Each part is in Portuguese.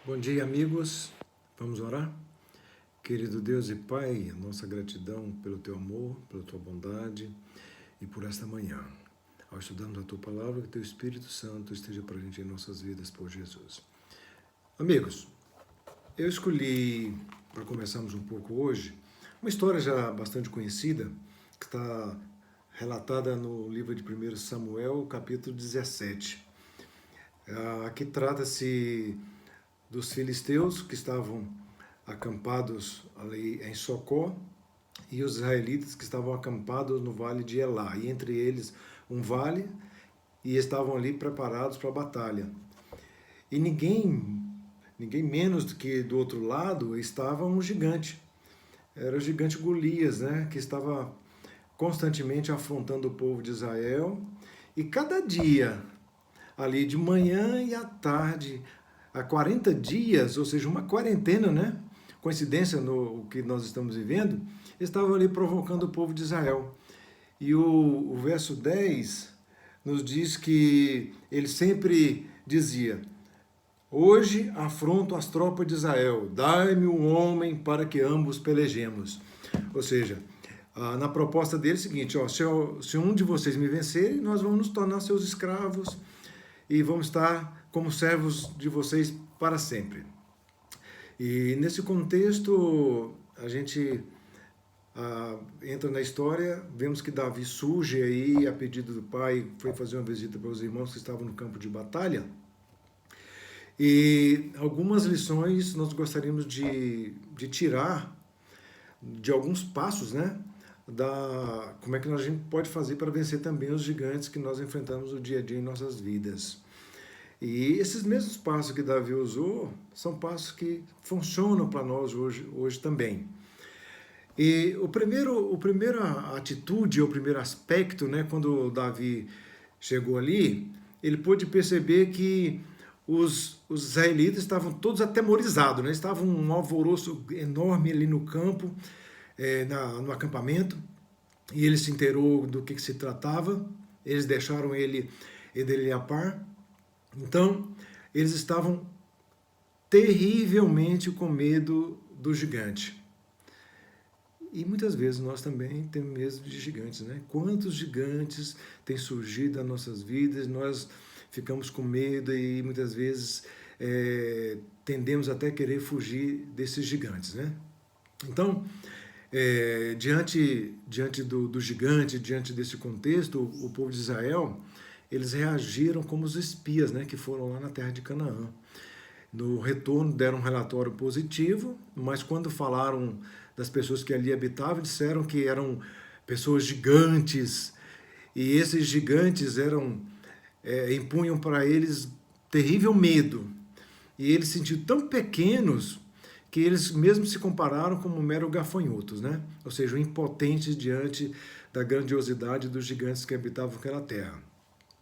Bom dia, amigos. Vamos orar? Querido Deus e Pai, a nossa gratidão pelo Teu amor, pela Tua bondade e por esta manhã. Ao estudarmos a Tua palavra, que Teu Espírito Santo esteja presente em nossas vidas por Jesus. Amigos, eu escolhi, para começarmos um pouco hoje, uma história já bastante conhecida, que está relatada no livro de 1 Samuel, capítulo 17. Aqui trata-se dos filisteus que estavam acampados ali em Socó e os israelitas que estavam acampados no vale de Elá, e entre eles um vale, e estavam ali preparados para a batalha. E ninguém menos do que do outro lado estava um gigante. Era o gigante Golias, né, que estava constantemente afrontando o povo de Israel, e cada dia, ali de manhã e à tarde, há 40 dias, ou seja, uma quarentena, né? Coincidência no que nós estamos vivendo, estavam ali provocando o povo de Israel. E o verso 10 nos diz que ele sempre dizia: hoje afronto as tropas de Israel, dai-me um homem para que ambos pelejemos. Ou seja, na proposta dele é o seguinte: ó, se um de vocês me vencer, nós vamos nos tornar seus escravos e vamos estar como servos de vocês para sempre. E nesse contexto, a gente entra na história, vemos que Davi surge aí, a pedido do pai, foi fazer uma visita para os irmãos que estavam no campo de batalha. E algumas lições nós gostaríamos de tirar de alguns passos, né? Como é que a gente pode fazer para vencer também os gigantes que nós enfrentamos no dia a dia em nossas vidas. E esses mesmos passos que Davi usou são passos que funcionam para nós hoje também. E a primeira atitude, o primeiro aspecto, né, quando Davi chegou ali, ele pôde perceber que os israelitas estavam todos atemorizados, né? Estavam um alvoroço enorme ali no campo, no acampamento, e ele se inteirou do que se tratava, eles deixaram ele a par. Então, eles estavam terrivelmente com medo do gigante. E muitas vezes nós também temos medo de gigantes, né? Quantos gigantes têm surgido nas nossas vidas, nós ficamos com medo e muitas vezes tendemos até a querer fugir desses gigantes, né? Então, diante do gigante, diante desse contexto, o povo de Israel, eles reagiram como os espias, né, que foram lá na terra de Canaã. No retorno deram um relatório positivo, mas quando falaram das pessoas que ali habitavam, disseram que eram pessoas gigantes, e esses gigantes impunham para eles terrível medo. E eles se sentiam tão pequenos que eles mesmos se compararam como mero gafanhotos, né? Ou seja, impotentes diante da grandiosidade dos gigantes que habitavam aquela terra.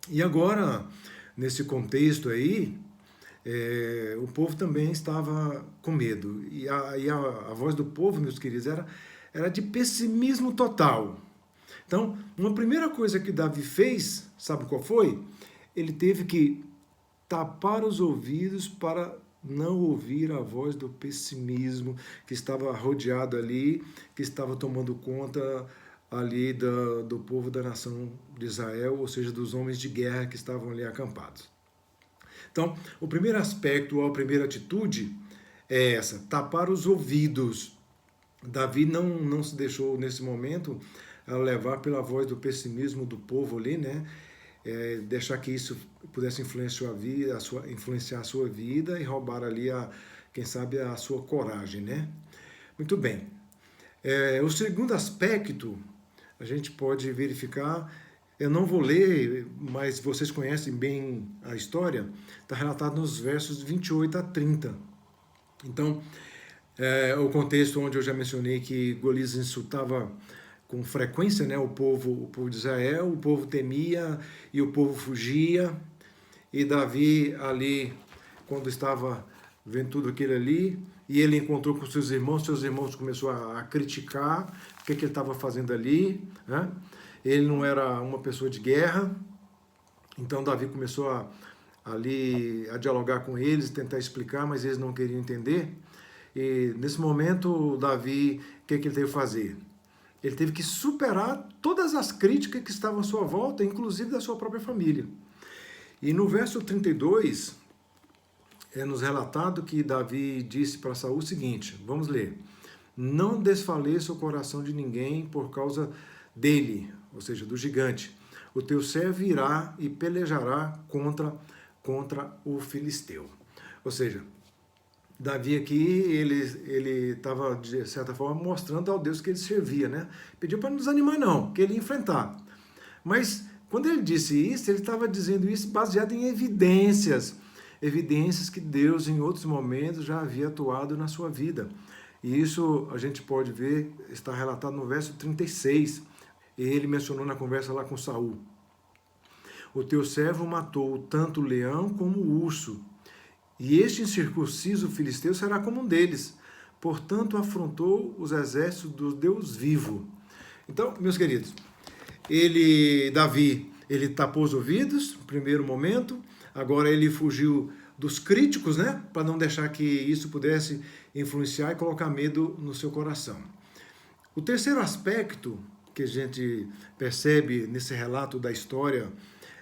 E agora, nesse contexto aí, o povo também estava com medo. E a voz do povo, meus queridos, era de pessimismo total. Então, uma primeira coisa que Davi fez, sabe qual foi? Ele teve que tapar os ouvidos para não ouvir a voz do pessimismo que estava rodeado ali, que estava tomando conta ali do povo da nação de Israel, ou seja, dos homens de guerra que estavam ali acampados. Então, o primeiro aspecto, ou a primeira atitude é essa, tapar os ouvidos. Davi não se deixou, nesse momento, levar pela voz do pessimismo do povo ali, né? Deixar que isso pudesse influenciar a sua vida e roubar ali, quem sabe, a sua coragem, né? Muito bem. O segundo aspecto, a gente pode verificar, eu não vou ler, mas vocês conhecem bem a história, está relatado nos versos 28 a 30. Então, o contexto onde eu já mencionei que Golias insultava com frequência, né, o povo de Israel, o povo temia e o povo fugia, e Davi ali, quando estava vendo tudo aquilo ali, e ele encontrou com seus irmãos começaram a criticar o que ele estava fazendo ali, né? Ele não era uma pessoa de guerra, então Davi começou ali a dialogar com eles, tentar explicar, mas eles não queriam entender. E nesse momento, Davi, o que ele teve que fazer? Ele teve que superar todas as críticas que estavam à sua volta, inclusive da sua própria família. E no verso 32, é nos relatado que Davi disse para Saul o seguinte, vamos ler: não desfaleça o coração de ninguém por causa dele, ou seja, do gigante. O teu servo irá e pelejará contra o filisteu. Ou seja, Davi aqui, ele estava, de certa forma, mostrando ao Deus que ele servia, né? Pediu para não desanimar não, que ele ia enfrentar. Mas, quando ele disse isso, ele estava dizendo isso baseado em evidências que Deus, em outros momentos, já havia atuado na sua vida. E isso a gente pode ver, está relatado no verso 36. Ele mencionou na conversa lá com Saul. O teu servo matou tanto o leão como o urso, e este incircunciso filisteu será como um deles. Portanto, afrontou os exércitos do Deus vivo. Então, meus queridos, Davi, ele tapou os ouvidos, no primeiro momento, agora ele fugiu dos críticos, né, para não deixar que isso pudesse influenciar e colocar medo no seu coração. O terceiro aspecto que a gente percebe nesse relato da história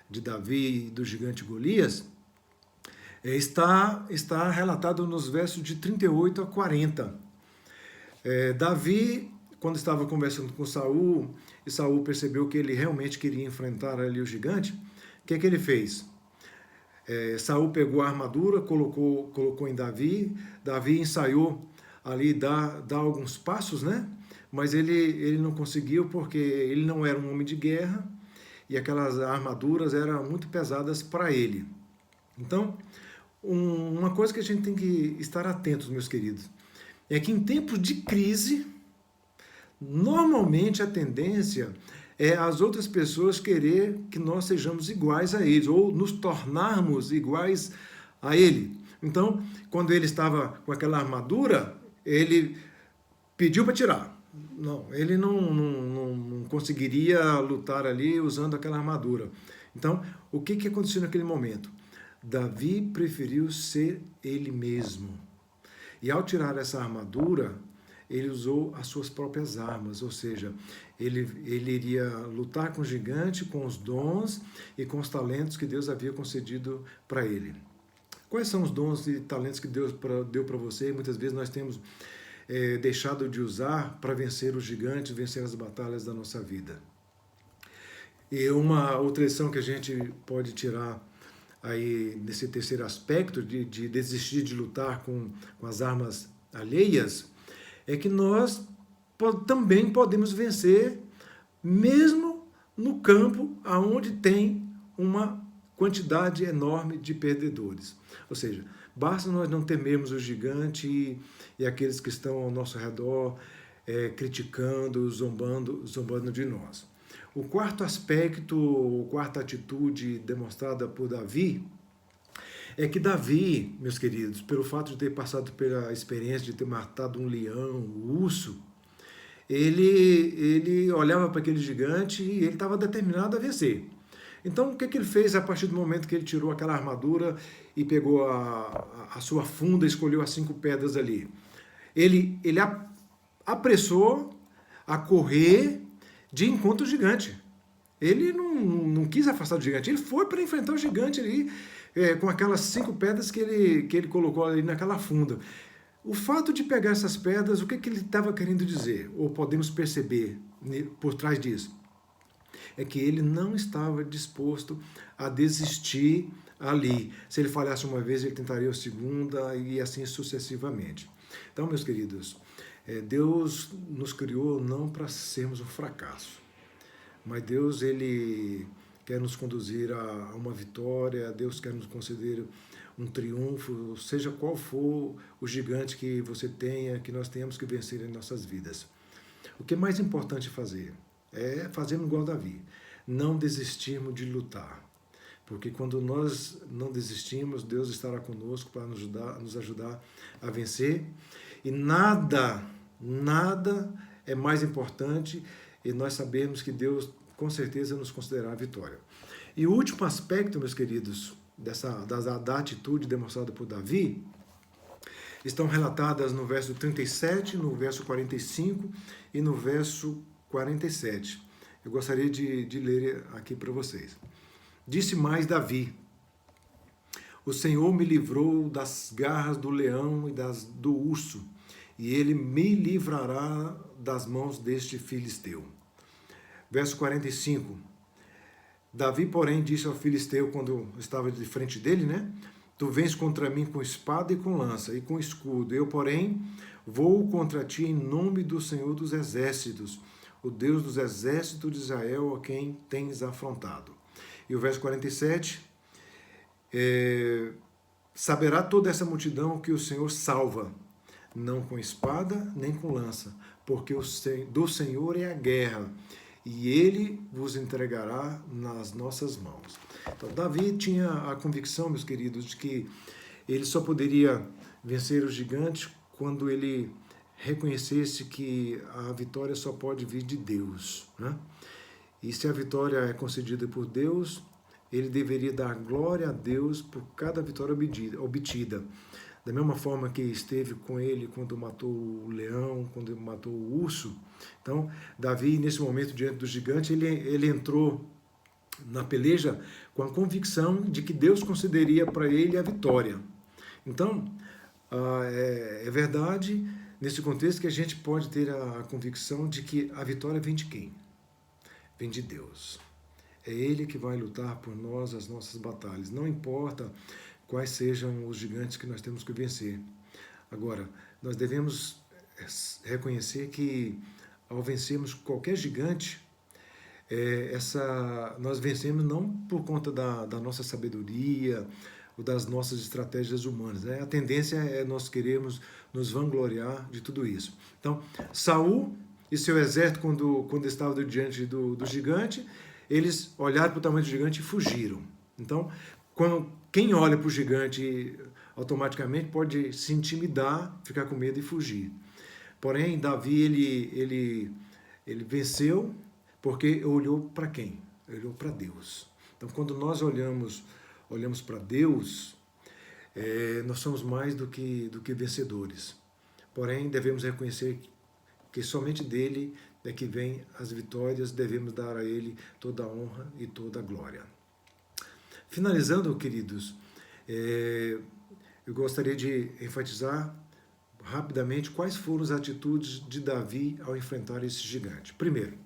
de Davi e do gigante Golias está relatado nos versos de 38 a 40. Davi, quando estava conversando com Saul, e Saul percebeu que ele realmente queria enfrentar ali o gigante, o que ele fez? Saul pegou a armadura, colocou em Davi, Davi ensaiou ali dar alguns passos, né? Mas ele não conseguiu porque ele não era um homem de guerra e aquelas armaduras eram muito pesadas para ele. Então, uma coisa que a gente tem que estar atentos, meus queridos, é que em tempos de crise, normalmente a tendência é as outras pessoas querer que nós sejamos iguais a eles, ou nos tornarmos iguais a ele. Então, quando ele estava com aquela armadura, ele pediu para tirar. Não, ele não conseguiria lutar ali usando aquela armadura. Então, o que aconteceu naquele momento? Davi preferiu ser ele mesmo. E ao tirar essa armadura, ele usou as suas próprias armas, ou seja, ele iria lutar com o gigante, com os dons e com os talentos que Deus havia concedido para ele. Quais são os dons e talentos que Deus deu para você? Muitas vezes nós temos deixado de usar para vencer os gigantes, vencer as batalhas da nossa vida. E uma outra lição que a gente pode tirar aí nesse terceiro aspecto de desistir de lutar com as armas alheias, é que nós também podemos vencer mesmo no campo onde tem uma quantidade enorme de perdedores. Ou seja, basta nós não temermos o gigante e aqueles que estão ao nosso redor criticando, zombando de nós. O quarto aspecto, a quarta atitude demonstrada por Davi, é que Davi, meus queridos, pelo fato de ter passado pela experiência de ter matado um leão, um urso, ele olhava para aquele gigante e ele estava determinado a vencer. Então, o que ele fez a partir do momento que ele tirou aquela armadura e pegou a sua funda e escolheu as 5 pedras ali? Ele apressou a correr de encontro ao gigante. Ele não quis afastar o gigante, ele foi para enfrentar o gigante ali, com aquelas 5 pedras que ele colocou ali naquela funda. O fato de pegar essas pedras, o que ele estava querendo dizer? Ou podemos perceber por trás disso? É que ele não estava disposto a desistir ali. Se ele falhasse uma vez, ele tentaria a segunda e assim sucessivamente. Então, meus queridos, Deus nos criou não para sermos um fracasso, mas Deus, ele quer nos conduzir a uma vitória, Deus quer nos conceder um triunfo, seja qual for o gigante que você tenha, que nós tenhamos que vencer em nossas vidas. O que é mais importante fazer é fazermos igual Davi, não desistirmos de lutar, porque quando nós não desistimos, Deus estará conosco para nos ajudar a vencer, e nada é mais importante, e nós sabemos que Deus com certeza nos concederá a vitória. E o último aspecto, meus queridos, da atitude demonstrada por Davi estão relatadas no verso 37, no verso 45 e no verso 47. Eu gostaria de ler aqui para vocês. Disse mais Davi: o Senhor me livrou das garras do leão e do urso, e ele me livrará das mãos deste filisteu. Verso 45. Davi, porém, disse ao filisteu, quando estava de frente dele, né? Tu vens contra mim com espada e com lança e com escudo. Eu, porém, vou contra ti em nome do Senhor dos exércitos, o Deus dos exércitos de Israel, a quem tens afrontado. E o verso 47, saberá toda essa multidão que o Senhor salva, não com espada nem com lança, porque do Senhor é a guerra, e ele vos entregará nas nossas mãos. Então, Davi tinha a convicção, meus queridos, de que ele só poderia vencer o gigante quando ele reconhecesse que a vitória só pode vir de Deus, né? E se a vitória é concedida por Deus, ele deveria dar glória a Deus por cada vitória obtida. Da mesma forma que esteve com ele quando matou o leão, quando matou o urso. Então, Davi, nesse momento, diante do gigante, ele entrou na peleja com a convicção de que Deus concederia para ele a vitória. Então, é verdade, nesse contexto, que a gente pode ter a convicção de que a vitória vem de quem? Vem de Deus. É Ele que vai lutar por nós as nossas batalhas. Não importa quais sejam os gigantes que nós temos que vencer. Agora, nós devemos reconhecer que ao vencermos qualquer gigante, nós vencemos não por conta da nossa sabedoria ou das nossas estratégias humanas, né? A tendência é nós queremos nos vangloriar de tudo isso. Então, Saul e seu exército, quando estavam diante do gigante, eles olharam para o tamanho do gigante e fugiram. Então, quem olha para o gigante automaticamente pode se intimidar, ficar com medo e fugir. Porém, Davi, ele venceu porque olhou para quem? Olhou para Deus. Então, quando nós olhamos para Deus, nós somos mais do que vencedores. Porém, devemos reconhecer que somente dele é que vem as vitórias, devemos dar a ele toda a honra e toda a glória. Finalizando, queridos, eu gostaria de enfatizar rapidamente quais foram as atitudes de Davi ao enfrentar esse gigante. Primeiro,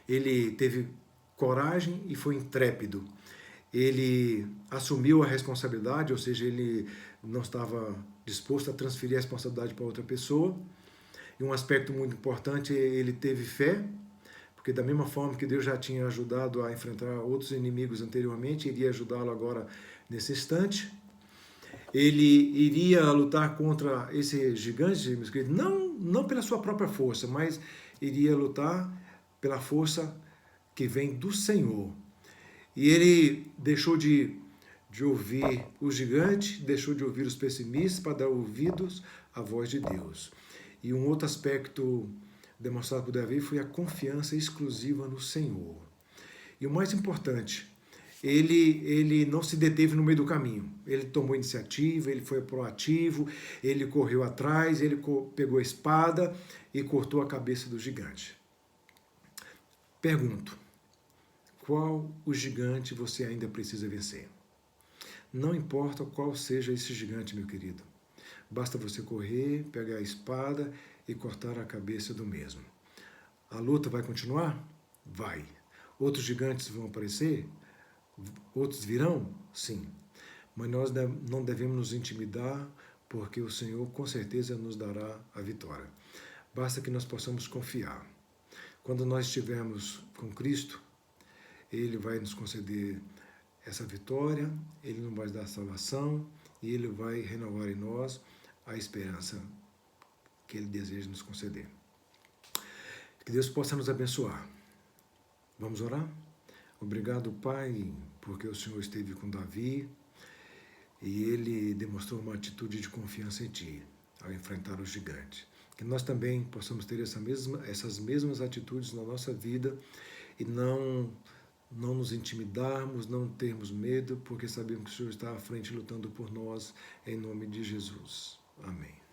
ele teve coragem e foi intrépido. Ele assumiu a responsabilidade, ou seja, ele não estava disposto a transferir a responsabilidade para outra pessoa. E um aspecto muito importante, ele teve fé, porque da mesma forma que Deus já tinha ajudado a enfrentar outros inimigos anteriormente, iria ajudá-lo agora nesse instante. Ele iria lutar contra esse gigante, meus queridos, não pela sua própria força, mas iria lutar pela força que vem do Senhor. E ele deixou de ouvir o gigante, deixou de ouvir os pessimistas para dar ouvidos à voz de Deus. E um outro aspecto demonstrado por Davi foi a confiança exclusiva no Senhor. E o mais importante, ele não se deteve no meio do caminho. Ele tomou iniciativa, ele foi proativo, ele correu atrás, ele pegou a espada e cortou a cabeça do gigante. Pergunto, qual o gigante você ainda precisa vencer? Não importa qual seja esse gigante, meu querido. Basta você correr, pegar a espada e cortar a cabeça do mesmo. A luta vai continuar? Vai. Outros gigantes vão aparecer? Outros virão? Sim. Mas nós não devemos nos intimidar, porque o Senhor com certeza nos dará a vitória. Basta que nós possamos confiar. Quando nós estivermos com Cristo, Ele vai nos conceder essa vitória, Ele nos vai dar salvação e Ele vai renovar em nós a esperança que Ele deseja nos conceder. Que Deus possa nos abençoar. Vamos orar? Obrigado, Pai, porque o Senhor esteve com Davi e ele demonstrou uma atitude de confiança em Ti ao enfrentar o gigante. Que nós também possamos ter essas mesmas atitudes na nossa vida e não não nos intimidarmos, não termos medo, porque sabemos que o Senhor está à frente lutando por nós, em nome de Jesus. Amém.